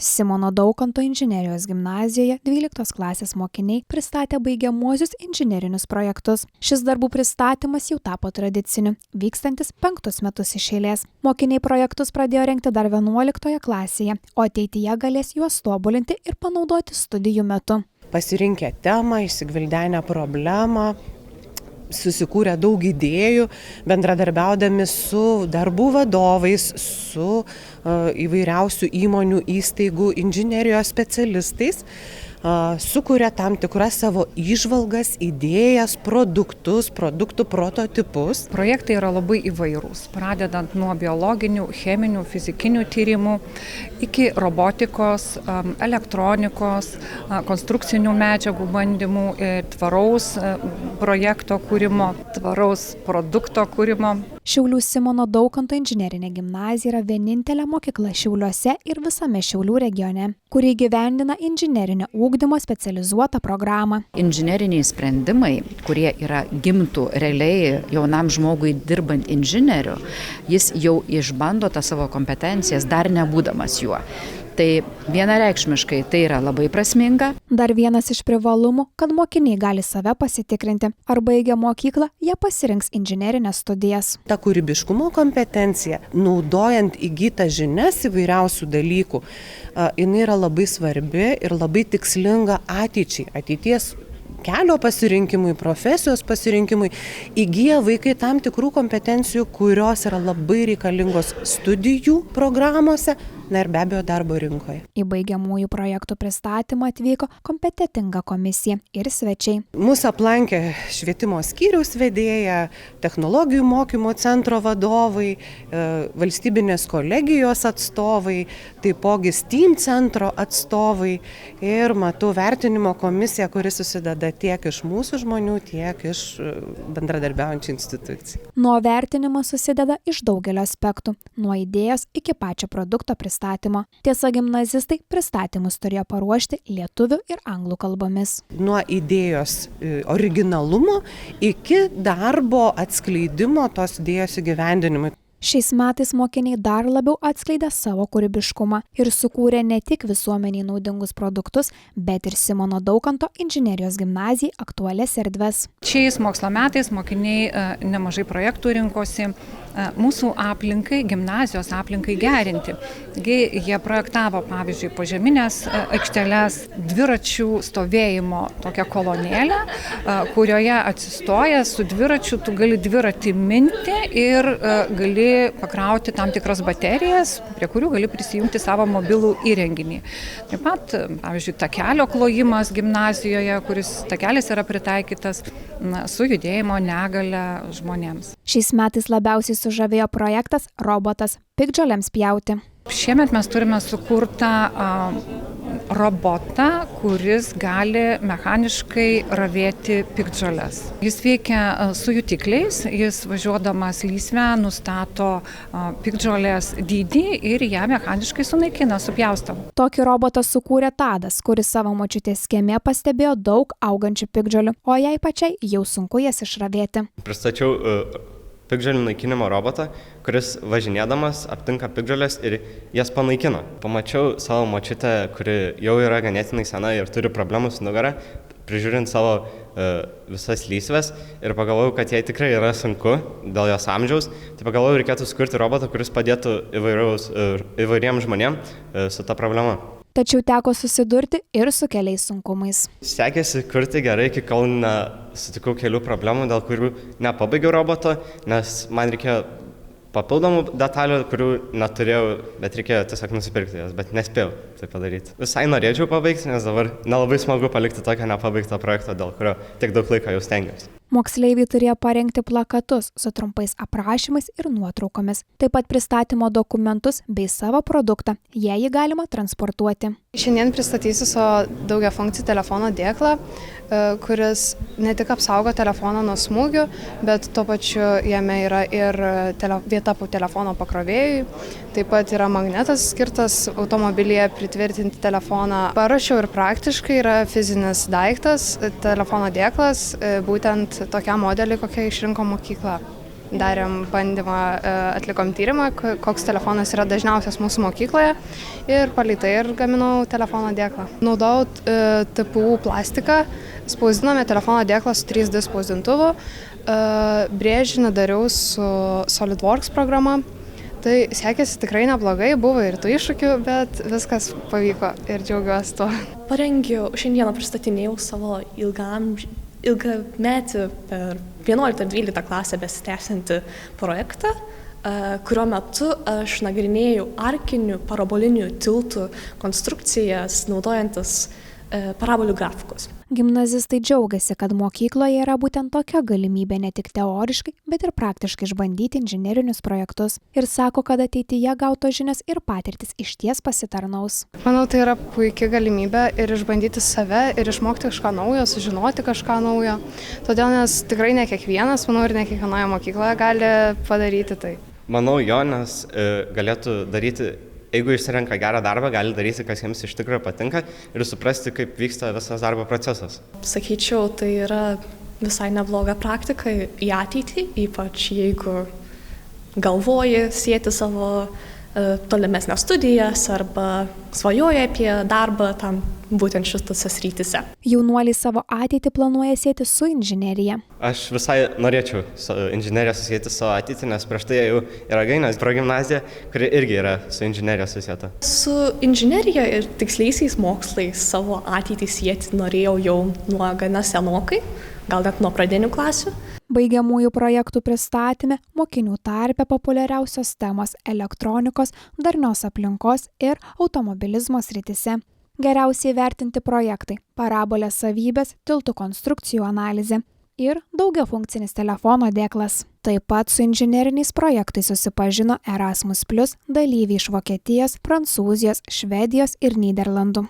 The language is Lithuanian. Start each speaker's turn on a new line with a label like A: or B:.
A: Simono Daukanto inžinerijos gimnazijoje 12 klasės mokiniai pristatė baigiamuosius inžinerinius projektus. Šis darbų pristatymas jau tapo tradiciniu, vykstantis 5 metus iš eilės. Mokiniai projektus pradėjo rengti dar 11 klasėje, o ateityje galės juos tobulinti ir panaudoti studijų metu.
B: Pasirinkę temą, išsigvildenę problemą, susikūrė daug idėjų, bendradarbiaudami su darbų vadovais, su įvairiausių įmonių, įstaigų, inžinerijos specialistais, sukuria tam tikras savo įžvalgas, idėjas, produktus, produktų prototipus.
C: Projektai yra labai įvairūs, pradedant nuo biologinių, cheminių, fizikinių tyrimų iki robotikos, elektronikos, konstrukcinių medžiagų bandymų, tvaraus projekto kūrimo, tvaraus produkto kūrimo.
A: Šiaulių Simono Daukanto inžinerinė gimnazija yra vienintelė mokykla Šiauliuose ir visame Šiaulių regione, kuri įgyvendina inžinerinio ugdymo specializuotą programą.
D: Inžineriniai sprendimai, kurie gimtų realiai jaunam žmogui dirbant inžinieriu, jis jau išbando tą savo kompetencijas, dar nebūdamas juo. Tai vienareikšmiškai tai yra labai prasminga.
A: Dar vienas iš privalumų, kad mokiniai gali save pasitikrinti, ar baigę mokyklą, jie pasirinks inžinerinės studijas.
B: Ta kūrybiškumo kompetencija, naudojant įgytą žinias įvairiausių dalykų, jinai yra labai svarbi ir labai tikslinga ateities kelio pasirinkimui, profesijos pasirinkimui. Įgyja vaikai tam tikrų kompetencijų, kurios yra labai reikalingos studijų programuose, ir be abejo darbo rinkoje.
A: Į baigiamųjų projektų pristatymą atvyko kompetentinga komisija ir svečiai.
B: Mūsų aplankė švietimo skyriaus vedėja, technologijų mokymo centro vadovai, valstybinės kolegijos atstovai, taipogi STEAM centro atstovai ir matau vertinimo komisiją, kuri susideda tiek iš mūsų žmonių, tiek iš bendradarbiaujančių institucijų.
A: Nuo vertinimo susideda iš daugelio aspektų, nuo idėjos iki pačio produkto pristatymo. Tiesa, gimnazistai pristatymus turėjo paruošti lietuvių ir anglų kalbomis.
B: Nuo idėjos originalumo iki darbo atskleidimo tos idėjos įgyvendinimui.
A: Šiais metais mokiniai dar labiau atskleidė savo kūrybiškumą ir sukūrė ne tik visuomeniai naudingus produktus, bet ir Simono Daukanto inžinerijos gimnazijai aktualias erdves.
C: Šiais mokslo metais mokiniai nemažai projektų rinkosi mūsų aplinkai, gimnazijos aplinkai gerinti. Jie projektavo, pavyzdžiui, požeminės aikšteles, dviračių stovėjimo tokią kolonėlę, kurioje atsistojęs su dviračiu tu gali dviratį minti ir gali pakrauti tam tikras baterijas, prie kurių gali prisijungti savo mobilų įrenginį. Taip pat, pavyzdžiui, takelio klojimas gimnazijoje, kuris takelis yra pritaikytas su judėjimo negalia žmonėms.
A: Šiais metais labiausiai sužavėjo projektas robotas piktžolėms pjauti.
C: Šiemet mes turime sukurtą robotą, kuris gali mechaniškai ravėti piktžoles. Jis veikia su jutikliais, jis važiuodamas lysvę nustato piktžolės dydį ir ją mechaniškai sunaikina, supjausto.
A: Tokį robotą sukūrė Tadas, kuris savo močiutės kieme pastebėjo daug augančių piktžolių, o jai pačiai jau sunku jas išravėti.
E: Pristačiau piktžolių naikinimo robotą, kuris važinėdamas aptinka piktžolės ir jas panaikina. Pamačiau savo močiutę, kuri jau yra ganėtinai sena ir turi problemų su nugara, prižiūrint savo visas lysves ir pagalvojau, kad jai tikrai yra sunku dėl jos amžiaus. Tai pagalvojau, reikėtų sukurti robotą, kuris padėtų įvairiems žmonėms su ta problema.
A: Tačiau teko susidurti ir su keliais sunkumais.
E: Sekėsi kurti gerai, iki kol sutikau kelių problemų, dėl kurių nepabaigiau roboto, nes man reikėjo papildomų detalių, kurių neturėjau, bet reikėjo tiesiog nusipirkti jas, bet nespėjau tai padaryti. Visai norėčiau pabaigti, nes dabar nelabai smagu palikti tokią nepabaigtą projektą, dėl kurio tiek daug laiko jau stengiausi.
A: Moksleiviai turėjo parengti plakatus su trumpais aprašymais ir nuotraukomis, taip pat pristatymo dokumentus bei savo produktą, jei jį galima transportuoti.
F: Šiandien pristatysiu savo daugiafunkcį telefono dėklą, kuris ne tik apsaugo telefoną nuo smūgių, bet tuo pačiu jame yra ir vieta po telefono pakrovėjui. Taip pat yra magnetas skirtas automobilyje pritvirtinti telefoną. Paruošiau ir praktiškai yra fizinis daiktas, telefono dėklas, būtent tokiam modeliui, kokią išrinko mokykla. darėm bandymą, atlikom tyrimą, koks telefonas yra dažniausias mūsų mokykloje ir palei tai ir gaminau telefono dėklą. Naudojau TPU plastiką, spausdinome telefono dėklą su 3D spausdintuvu, brėžinį dariau su SolidWorks programa. Tai sekėsi tikrai neblogai, buvo ir tų iššūkių, bet viskas pavyko ir džiaugiuosi tuo.
G: Šiandieną pristatinėjau savo ilgametį per 11-12 klasę besitęsiantį projektą, kurio metu aš nagrinėjau arkinių parabolinių tiltų konstrukcijas naudojantis parabolių grafikus.
A: Gimnazistai džiaugiasi, kad mokykloje yra būtent tokia galimybė ne tik teoriškai, bet ir praktiškai išbandyti inžinerinius projektus ir sako, kad ateityje gautos žinios ir patirtis išties pasitarnaus.
F: Manau, tai yra puikia galimybė ir išbandyti save, ir išmokti kažką naujo, sužinoti kažką naujo. Todėl, nes tikrai ne kiekvienas, manau, ir ne kiekvienoje mokykloje gali padaryti tai.
E: Manau, nes galėtų daryti, jeigu išsirenka gerą darbą, gali daryti, kas jiems iš tikrųjų patinka ir suprasti, kaip vyksta visas darbo procesas.
G: Sakyčiau, tai yra visai nebloga praktika į ateitį, ypač jeigu galvoji sieti savo tolimesnės studijas arba svajoja apie darbą tam būtent šitose srityse.
A: Jaunuoliai savo ateitį planuoja sieti su inžinerija.
E: Aš visai norėčiau inžineriją susijęti su savo ateitį, nes prieš tai jau yra Gainės progimnazija, kuri irgi yra su inžinerija susieta.
G: Su inžinerija ir tiksliaisiais mokslais savo ateitį sieti norėjau jau nuo gana senokai, gal net nuo pradinių klasių.
A: Baigiamųjų projektų pristatyme mokinių tarpe populiariausios temos elektronikos, darnios aplinkos ir automobilizmo srityse. Geriausiai vertinti projektai – parabolės savybės, tiltų konstrukcijų analizė ir daugiafunkcinis telefono dėklas. Taip pat su inžineriniais projektais susipažino Erasmus+ dalyviai iš Vokietijos, Prancūzijos, Švedijos ir Nyderlandų.